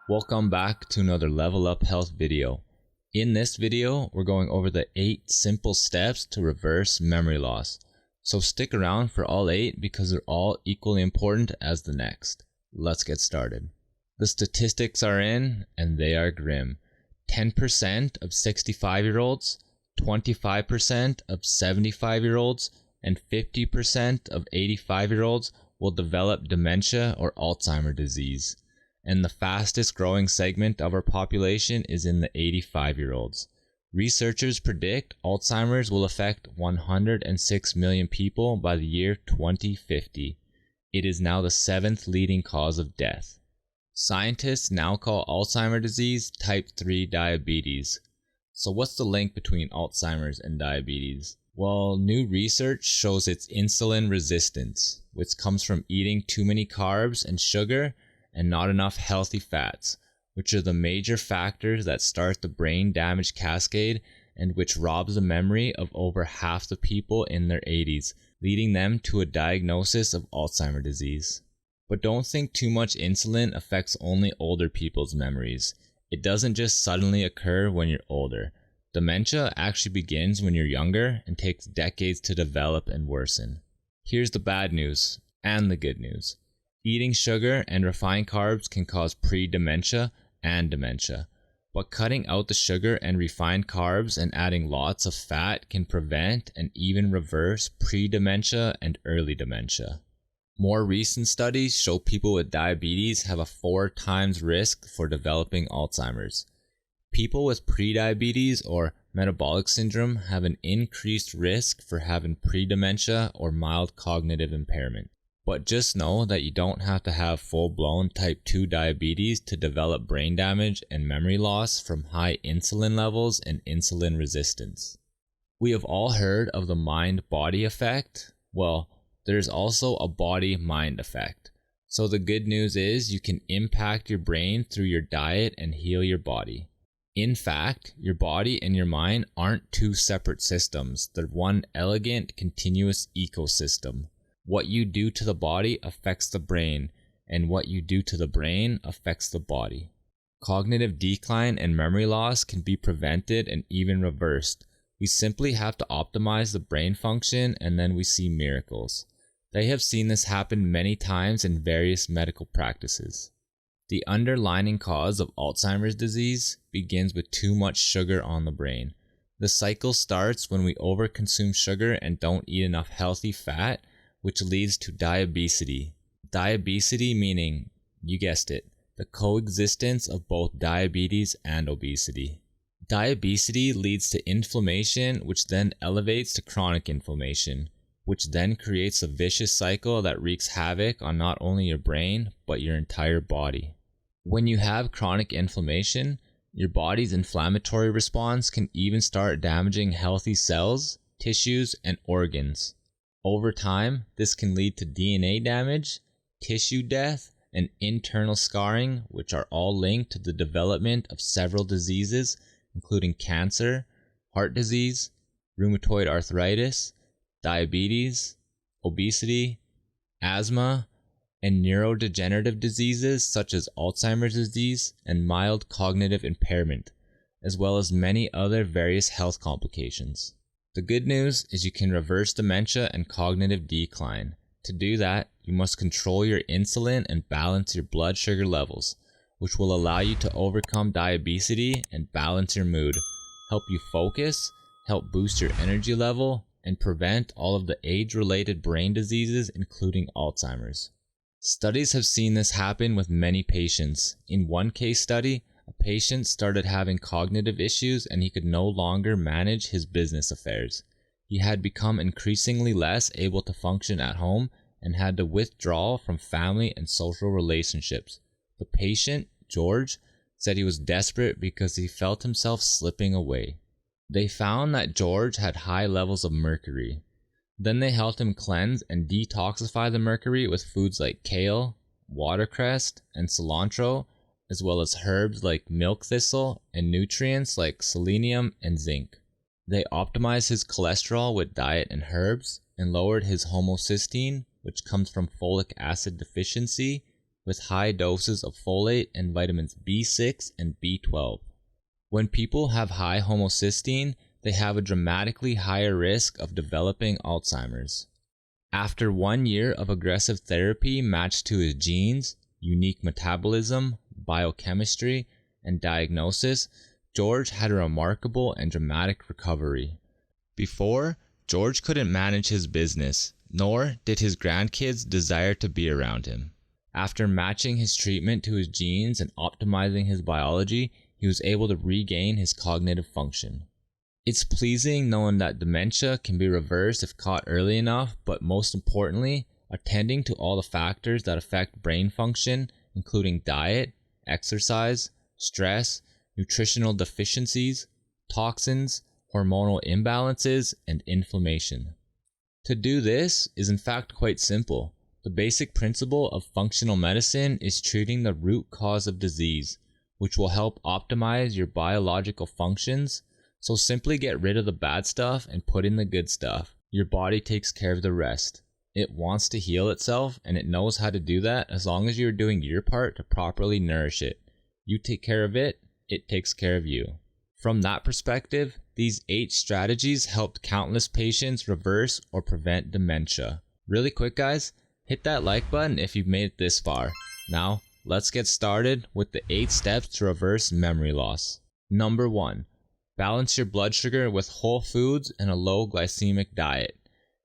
Welcome back to another Level Up Health video. In this video, we're going over the 8 simple steps to reverse memory loss. So stick around for all 8 because they're all equally important as the next. Let's get started. The statistics are in and they are grim. 10% of 65-year-olds, 25% of 75-year-olds, and 50% of 85-year-olds will develop dementia or Alzheimer's disease. And the fastest growing segment of our population is in the 85-year-olds. Researchers predict Alzheimer's will affect 106 million people by the year 2050. It is now the 7th leading cause of death. Scientists now call Alzheimer's disease type 3 diabetes. So what's the link between Alzheimer's and diabetes? Well, new research shows it's insulin resistance, which comes from eating too many carbs and sugar and not enough healthy fats, which are the major factors that start the brain damage cascade and which robs the memory of over half the people in their 80s, leading them to a diagnosis of Alzheimer's disease. But don't think too much insulin affects only older people's memories. It doesn't just suddenly occur when you're older. Dementia actually begins when you're younger and takes decades to develop and worsen. Here's the bad news and the good news. Eating sugar and refined carbs can cause pre-dementia and dementia, but cutting out the sugar and refined carbs and adding lots of fat can prevent and even reverse pre-dementia and early dementia. More recent studies show people with diabetes have a 4 times risk for developing Alzheimer's. People with prediabetes or metabolic syndrome have an increased risk for having pre-dementia or mild cognitive impairment. But just know that you don't have to have full-blown type 2 diabetes to develop brain damage and memory loss from high insulin levels and insulin resistance. We have all heard of the mind-body effect. Well, there's also a body-mind effect. So the good news is you can impact your brain through your diet and heal your body. In fact, your body and your mind aren't 2 separate systems. They're one elegant, continuous ecosystem. What you do to the body affects the brain, and what you do to the brain affects the body. Cognitive decline and memory loss can be prevented and even reversed. We simply have to optimize the brain function and then we see miracles. They have seen this happen many times in various medical practices. The underlying cause of Alzheimer's disease begins with too much sugar on the brain. The cycle starts when we overconsume sugar and don't eat enough healthy fat, which leads to diabesity. Diabesity meaning, you guessed it, the coexistence of both diabetes and obesity. Diabesity leads to inflammation, which then elevates to chronic inflammation, which then creates a vicious cycle that wreaks havoc on not only your brain, but your entire body. When you have chronic inflammation, your body's inflammatory response can even start damaging healthy cells, tissues, and organs. Over time, this can lead to DNA damage, tissue death, and internal scarring, which are all linked to the development of several diseases, including cancer, heart disease, rheumatoid arthritis, diabetes, obesity, asthma, and neurodegenerative diseases such as Alzheimer's disease and mild cognitive impairment, as well as many other various health complications. The good news is you can reverse dementia and cognitive decline. To do that, you must control your insulin and balance your blood sugar levels, which will allow you to overcome diabetes and balance your mood, help you focus, help boost your energy level, and prevent all of the age-related brain diseases including Alzheimer's. Studies have seen this happen with many patients. In one case study, a patient started having cognitive issues and he could no longer manage his business affairs. He had become increasingly less able to function at home and had to withdraw from family and social relationships. The patient, George, said he was desperate because he felt himself slipping away. They found that George had high levels of mercury. Then they helped him cleanse and detoxify the mercury with foods like kale, watercress, and cilantro, as well as herbs like milk thistle and nutrients like selenium and zinc. They optimized his cholesterol with diet and herbs, and lowered his homocysteine, which comes from folic acid deficiency, with high doses of folate and vitamins B6 and B12. When people have high homocysteine, they have a dramatically higher risk of developing Alzheimer's. After 1 year of aggressive therapy matched to his genes, unique metabolism, biochemistry, and diagnosis, George had a remarkable and dramatic recovery. Before, George couldn't manage his business, nor did his grandkids desire to be around him. After matching his treatment to his genes and optimizing his biology, he was able to regain his cognitive function. It's pleasing knowing that dementia can be reversed if caught early enough, but most importantly, attending to all the factors that affect brain function, including diet, exercise, stress, nutritional deficiencies, toxins, hormonal imbalances, and inflammation. To do this is in fact quite simple. The basic principle of functional medicine is treating the root cause of disease, which will help optimize your biological functions. So simply get rid of the bad stuff and put in the good stuff. Your body takes care of the rest. It wants to heal itself, and it knows how to do that as long as you're doing your part to properly nourish it. You take care of it, it takes care of you. From that perspective, these 8 strategies helped countless patients reverse or prevent dementia. Really quick guys, hit that like button if you've made it this far. Now, let's get started with the 8 steps to reverse memory loss. Number 1. Balance your blood sugar with whole foods and a low glycemic diet.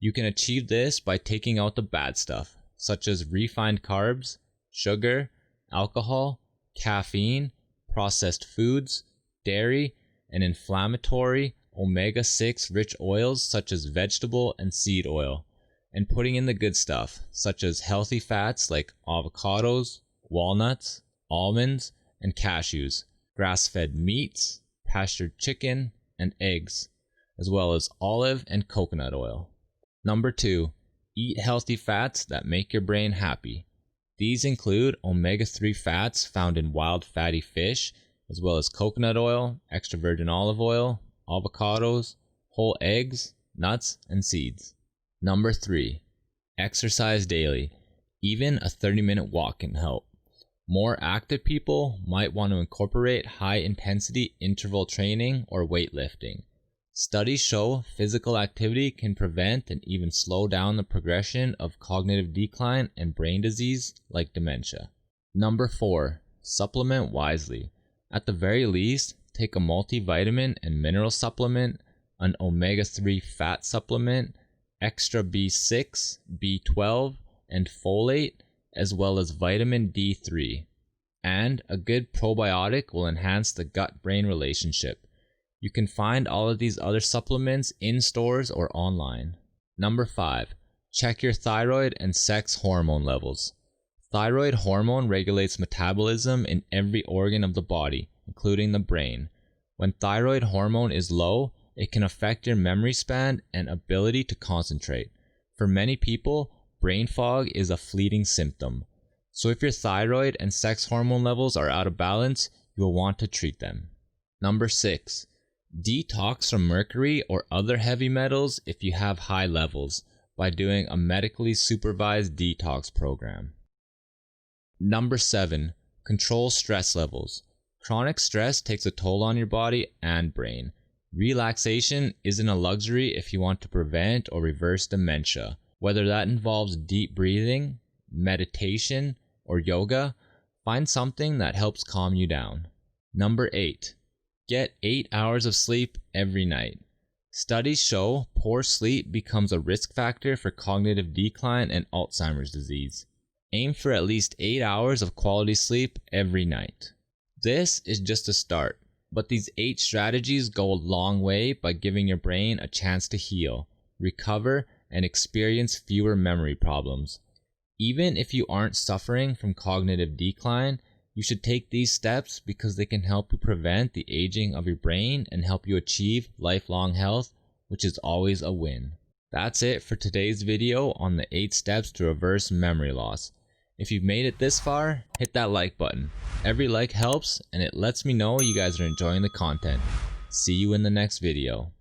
You can achieve this by taking out the bad stuff, such as refined carbs, sugar, alcohol, caffeine, processed foods, dairy, and inflammatory omega-6 rich oils such as vegetable and seed oil, and putting in the good stuff, such as healthy fats like avocados, walnuts, almonds, and cashews, grass-fed meats, pastured chicken, and eggs, as well as olive and coconut oil. Number 2. Eat healthy fats that make your brain happy. These include omega-3 fats found in wild fatty fish, as well as coconut oil, extra virgin olive oil, avocados, whole eggs, nuts, and seeds. Number 3. Exercise daily. Even a 30-minute walk can help. More active people might want to incorporate high-intensity interval training or weightlifting. Studies show physical activity can prevent and even slow down the progression of cognitive decline and brain disease like dementia. Number 4. Supplement wisely. At the very least, take a multivitamin and mineral supplement, an omega-3 fat supplement, extra B6, B12, and folate, as well as vitamin D3. And a good probiotic will enhance the gut-brain relationship. You can find all of these other supplements in stores or online. Number 5. Check your thyroid and sex hormone levels. Thyroid hormone regulates metabolism in every organ of the body, including the brain. When thyroid hormone is low, it can affect your memory span and ability to concentrate. For many people, brain fog is a fleeting symptom. So if your thyroid and sex hormone levels are out of balance, you will want to treat them. Number 6. Detox from mercury or other heavy metals if you have high levels by doing a medically supervised detox program. Number 7. Control stress levels. Chronic stress takes a toll on your body and brain. Relaxation isn't a luxury if you want to prevent or reverse dementia. Whether that involves deep breathing, meditation, or yoga, find something that helps calm you down. Number 8. Get 8 hours of sleep every night. Studies show poor sleep becomes a risk factor for cognitive decline and Alzheimer's disease. Aim for at least 8 hours of quality sleep every night. This is just a start, but these 8 strategies go a long way by giving your brain a chance to heal, recover, and experience fewer memory problems. Even if you aren't suffering from cognitive decline, you should take these steps because they can help you prevent the aging of your brain and help you achieve lifelong health, which is always a win. That's it for today's video on the 8 steps to reverse memory loss. If you've made it this far, hit that like button. Every like helps and it lets me know you guys are enjoying the content. See you in the next video.